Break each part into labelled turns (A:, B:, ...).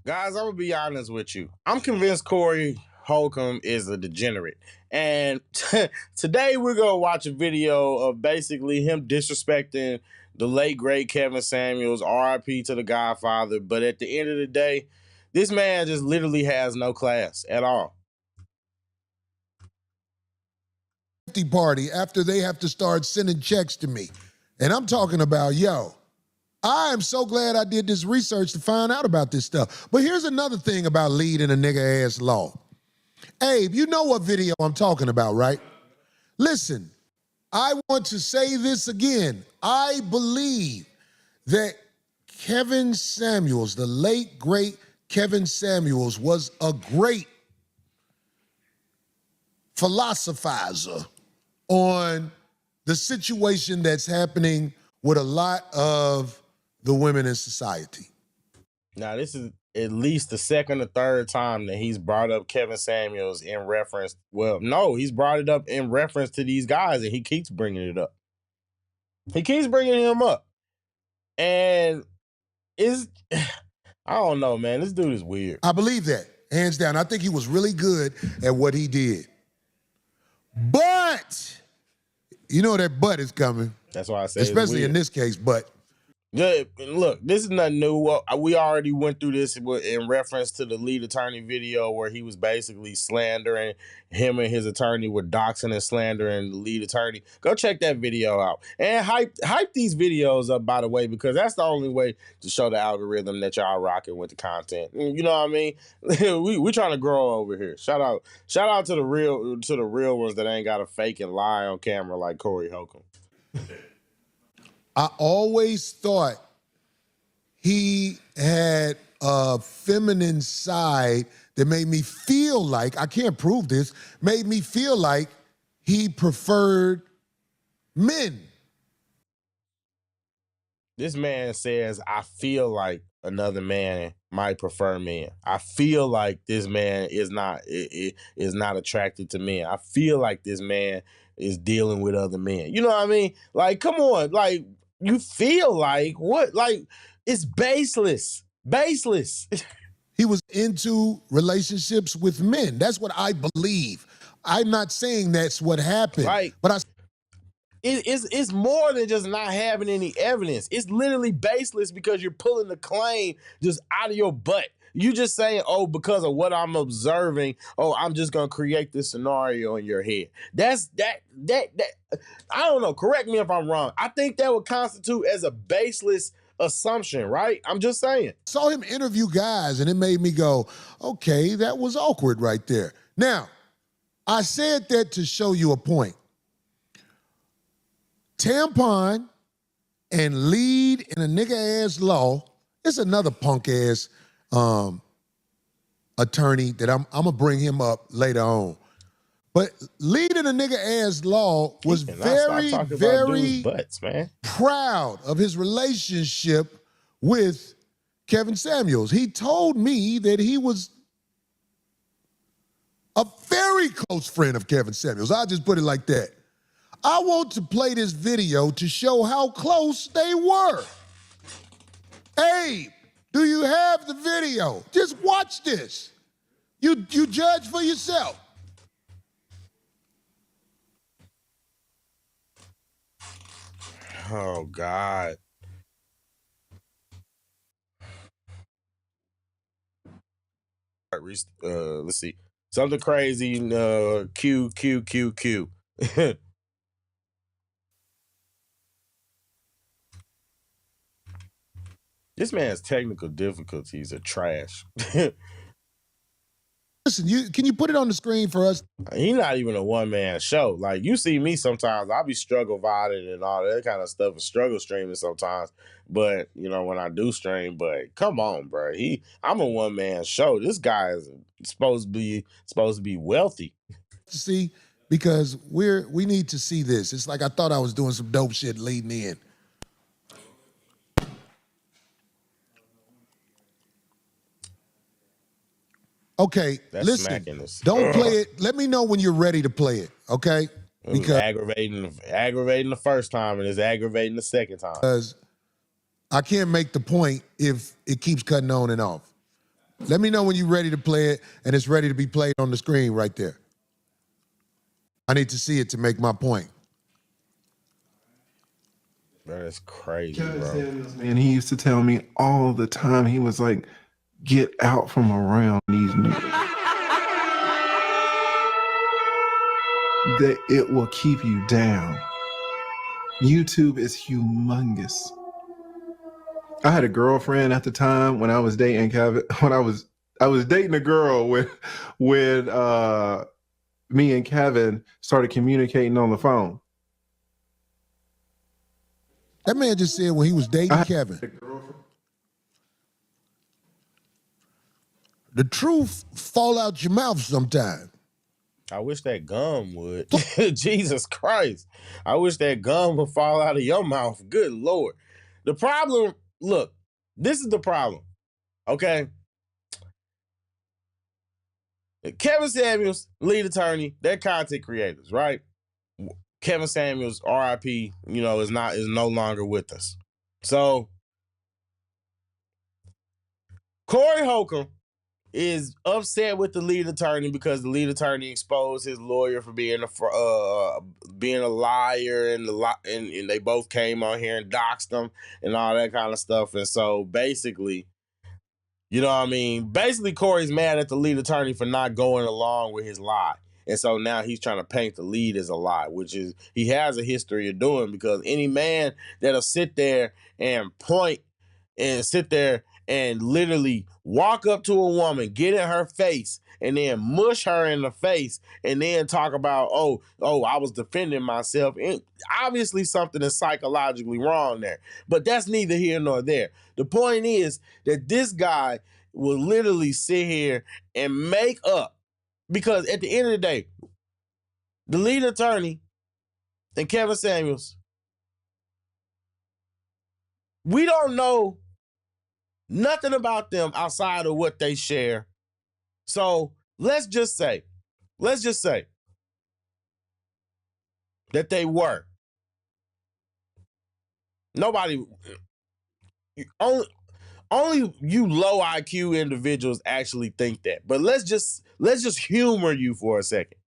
A: Guys, I'm gonna be honest with you. I'm convinced Corey Holcomb is a degenerate. And today we're gonna watch a video of basically him disrespecting the late great Kevin Samuels, RIP to the Godfather. But at the end of the day, this man just literally has no class at all.
B: Party after they have to start sending checks to me. And I'm talking about, yo, I am so glad I did this research to find out about this stuff. But here's another thing about leading a nigga ass law. Abe, you know what video I'm talking about, right? Listen, I want to say this again. I believe that Kevin Samuels, the late great Kevin Samuels, was a great philosophizer on the situation that's happening with a lot of the women in society.
A: Now, this is at least the second or third time that he's brought up Kevin Samuels in reference. Well, no, he's brought it up in reference to these guys, and he keeps bringing it up. He keeps bringing him up. And I don't know, man. This dude is weird.
B: I believe that, hands down. I think he was really good at what he did. But, you know that but is coming.
A: That's why I say
B: especially in this case, but.
A: Good. Look, this is nothing new. We already went through this in reference to the lead attorney video where he was basically slandering him, and his attorney were doxing and slandering the lead attorney. Go check that video out. And hype these videos up, by the way, because that's the only way to show the algorithm that y'all rocking with the content. You know what I mean? we trying to grow over here. Shout out to the real ones that ain't got to fake and lie on camera like Corey Holcomb.
B: I always thought he had a feminine side that made me feel like, I can't prove this, made me feel like he preferred men.
A: This man says, I feel like another man might prefer men. I feel like this man is not attracted to men. I feel like this man is dealing with other men. You know what I mean? Like, come on. Like, you feel like what? Like, it's baseless. Baseless.
B: He was into relationships with men. That's what I believe. I'm not saying that's what happened.
A: Right.
B: But
A: it's more than just not having any evidence. It's literally baseless because you're pulling the claim just out of your butt. You just saying, oh, because of what I'm observing, oh, I'm just gonna create this scenario in your head. That I don't know. Correct me if I'm wrong. I think that would constitute as a baseless assumption, right? I'm just saying.
B: Saw him interview guys and it made me go, okay, that was awkward right there. Now, I said that to show you a point. Tampon and lead in a nigga ass law, it's another punk ass attorney that I'm gonna bring him up later on. But leading a nigga ass law was very
A: butts, man.
B: proud of his relationship with Kevin Samuels. He told me that he was a very close friend of Kevin Samuels. I'll just put it like that. I want to play this video to show how close they were. Abe, do you have the video? Just watch this. You judge for yourself.
A: Oh, God. Let's see. Something crazy. Q. This man's technical difficulties are trash.
B: Listen, can you put it on the screen for us?
A: He's not even a one-man show. Like, you see me sometimes, I'll be struggle vibing and all that kind of stuff and struggle streaming sometimes. But, you know, when I do stream, but come on, bro. I'm a one-man show. This guy is supposed to be wealthy.
B: See, because we need to see this. It's like I thought I was doing some dope shit leading in. Okay, listen, don't play it. Let me know when you're ready to play it, okay?
A: It was aggravating the first time, and it's aggravating the second time.
B: Because I can't make the point if it keeps cutting on and off. Let me know when you're ready to play it and it's ready to be played on the screen right there. I need to see it to make my point.
A: Bro, that's crazy,
C: Kevin
A: bro.
C: Samuels, man, he used to tell me all the time, he was like, get out from around these niggas. That it will keep you down. YouTube is humongous. I had a girlfriend at the time when I was dating Kevin. When I was dating a girl when me and Kevin started communicating on the phone.
B: That man just said when he was dating Kevin. The truth fall out your mouth sometime.
A: I wish that gum would. Jesus Christ. I wish that gum would fall out of your mouth. Good Lord. The problem, look, this is the problem. Okay. Kevin Samuels, lead attorney, they're content creators, right? Kevin Samuels, RIP, is no longer with us. So Corey Holcomb is upset with the lead attorney because the lead attorney exposed his lawyer for being a liar, and they both came on here and doxed him and all that kind of stuff. And so basically, basically Corey's mad at the lead attorney for not going along with his lie. And so now he's trying to paint the lead as a lie, which is he has a history of doing, because any man that'll sit there and point and sit there and literally walk up to a woman, get in her face, and then mush her in the face, and then talk about, oh, I was defending myself. And obviously something is psychologically wrong there, but that's neither here nor there. The point is that this guy will literally sit here and make up, because at the end of the day, the lead attorney and Kevin Samuels, we don't know nothing about them outside of what they share. So let's just say that they were. Nobody, only you low IQ individuals actually think that. But let's just humor you for a second.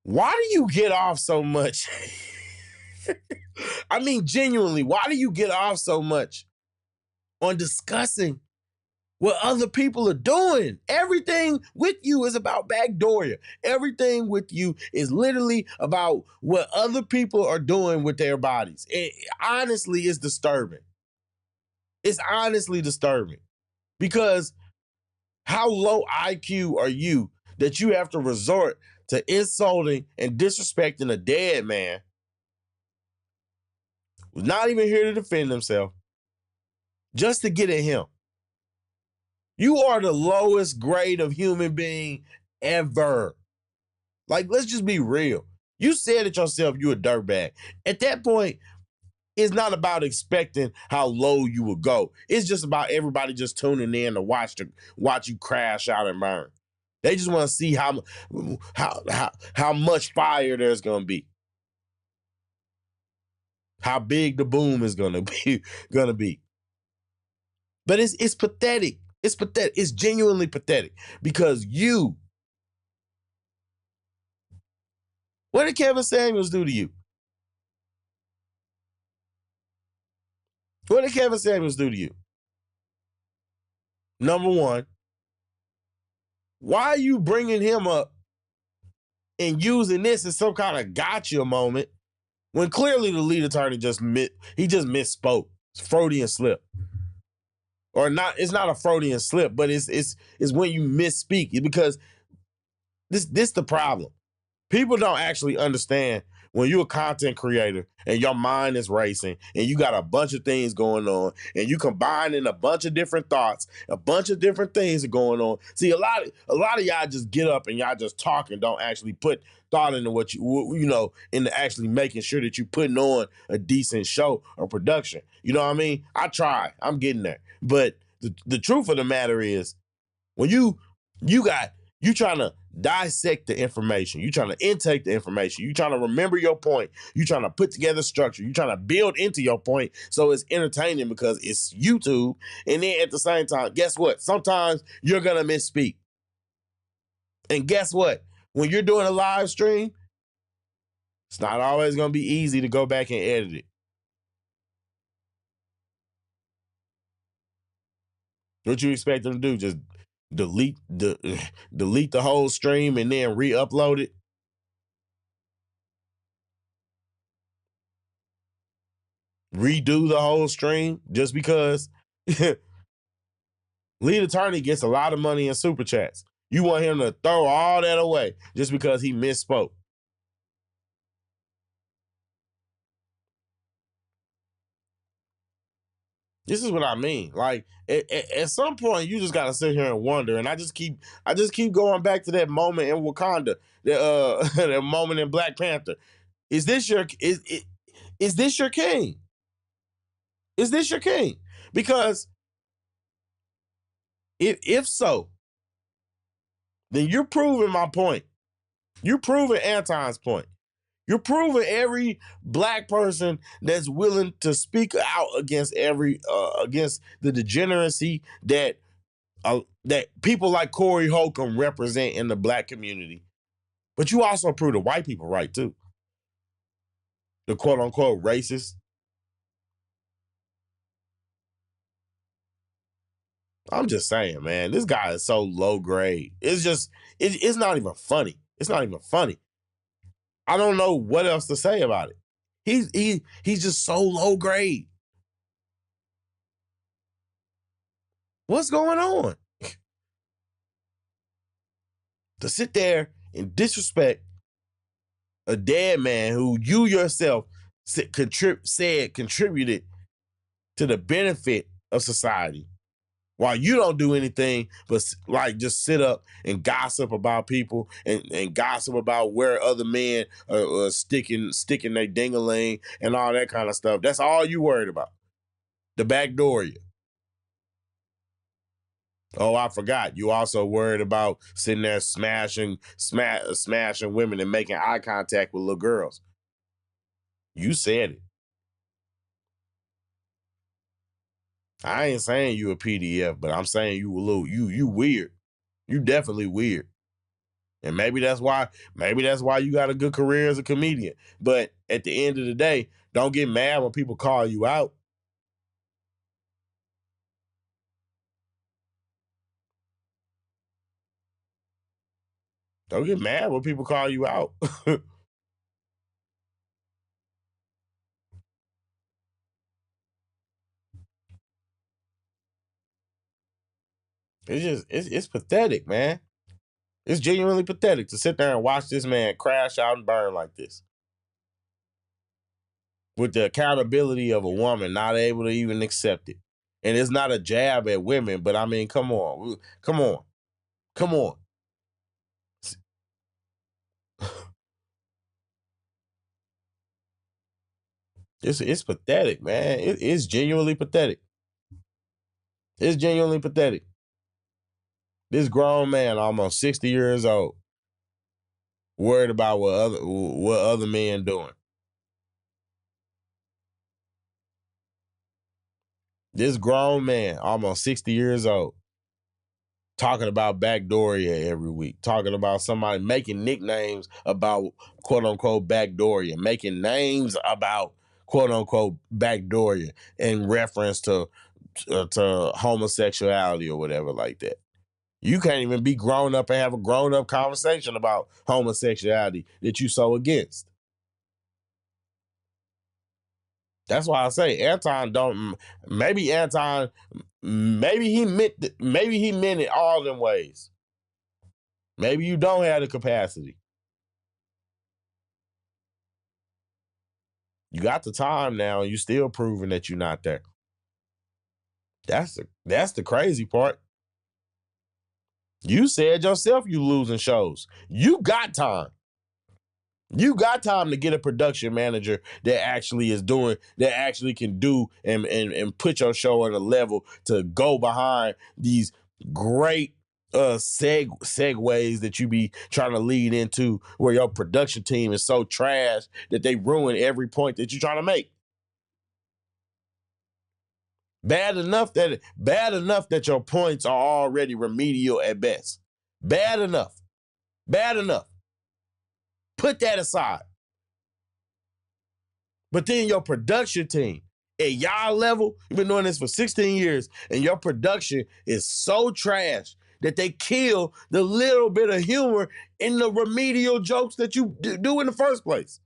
A: Why do you get off so much? I mean, genuinely, why do you get off so much on discussing what other people are doing? Everything with you is about backdooring. Everything with you is literally about what other people are doing with their bodies. It honestly is disturbing. It's honestly disturbing, because how low IQ are you that you have to resort to insulting and disrespecting a dead man who's not even here to defend himself just to get at him? You are the lowest grade of human being ever. Like, let's just be real. You said it yourself, you a dirtbag. At that point, it's not about expecting how low you will go. It's just about everybody just tuning in to watch you crash out and burn. They just want to see how much fire there's gonna be, how big the boom is gonna be. But it's pathetic. It's pathetic. It's genuinely pathetic, because what did Kevin Samuels do to you? What did Kevin Samuels do to you? Number one, why are you bringing him up and using this as some kind of gotcha moment when clearly the lead attorney just misspoke? It's Freudian slip. Or not, it's not a Freudian slip, but it's when you misspeak. Because this the problem. People don't actually understand when you're a content creator and your mind is racing and you got a bunch of things going on and you combining a bunch of different thoughts, a bunch of different things are going on. See, a lot of y'all just get up and y'all just talk and don't actually put thought into what into actually making sure that you're putting on a decent show or production. You know what I mean? I try. I'm getting there. But the truth of the matter is, when you You trying to dissect the information. You trying to intake the information. You trying to remember your point. You trying to put together structure. You trying to build into your point so it's entertaining because it's YouTube. And then at the same time, guess what? Sometimes you're going to misspeak. And guess what? When you're doing a live stream, it's not always going to be easy to go back and edit it. What you expect them to do? Just delete the whole stream and then re-upload it? Redo the whole stream just because lead attorney gets a lot of money in super chats. You want him to throw all that away just because he misspoke. This is what I mean. Like at some point, you just gotta sit here and wonder. And I just keep going back to that moment in Wakanda, the moment in Black Panther. Is this your is this your king? Is this your king? Because if so, then you're proving my point. You're proving Anton's point. You're proving every Black person that's willing to speak out against against the degeneracy that that people like Corey Holcomb represent in the Black community. But you also prove the white people right too. The quote unquote racist. I'm just saying, man, this guy is so low grade. It's not even funny. It's not even funny. I don't know what else to say about it. He's just so low grade. What's going on? To sit there and disrespect a dead man who you yourself said contributed to the benefit of society, while you don't do anything but like just sit up and gossip about people and gossip about where other men are sticking their ding-a-ling and all that kind of stuff. That's all you worried about. The back door you. Oh, I forgot. You also worried about sitting there smashing women and making eye contact with little girls. You said it. I ain't saying you a PDF, but I'm saying you a little you weird. You definitely weird. And maybe that's why you got a good career as a comedian. But at the end of the day, don't get mad when people call you out. Don't get mad when people call you out. It's pathetic, man. It's genuinely pathetic to sit there and watch this man crash out and burn like this. With the accountability of a woman not able to even accept it. And it's not a jab at women, but I mean, come on. Come on. Come on. It's pathetic, man. It's genuinely pathetic. It's genuinely pathetic. This grown man, almost 60 years old, worried about what other men doing. This grown man, almost 60 years old, talking about Backdooria every week, talking about somebody making nicknames about quote unquote Backdooria, making names about quote unquote Backdooria in reference to homosexuality or whatever like that. You can't even be grown up and have a grown up conversation about homosexuality that you so against. That's why I say Anton don't. Maybe Anton. Maybe he meant it all them ways. Maybe you don't have the capacity. You got the time now, and you still proving that you're not there. That's the crazy part. You said yourself you losing shows. You got time. You got time to get a production manager that actually can do and put your show on a level to go behind these great segues that you be trying to lead into where your production team is so trash that they ruin every point that you're trying to make. Bad enough that your points are already remedial at best. Bad enough. Put that aside. But then your production team, at y'all level, you've been doing this for 16 years, and your production is so trash that they kill the little bit of humor in the remedial jokes that you do in the first place.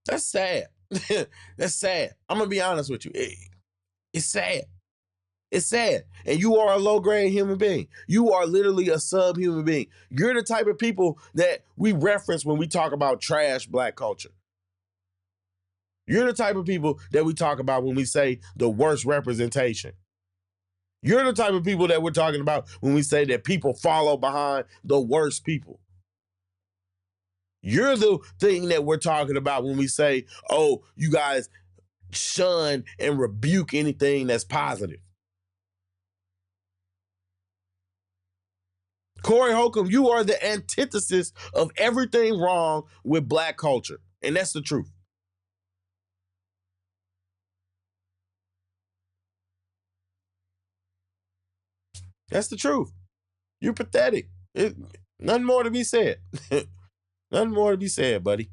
A: That's sad. That's sad. I'm gonna be honest with you. It's sad. It's sad. And you are a low-grade human being. You are literally a subhuman being. You're the type of people that we reference when we talk about trash black culture. You're the type of people that we talk about when we say the worst representation. You're the type of people that we're talking about when we say that people follow behind the worst people. You're the thing that we're talking about when we say, oh, you guys shun and rebuke anything that's positive. Corey Holcomb, you are the antithesis of everything wrong with black culture. And that's the truth. That's the truth. You're pathetic. Nothing more to be said. Nothing more to be said, buddy.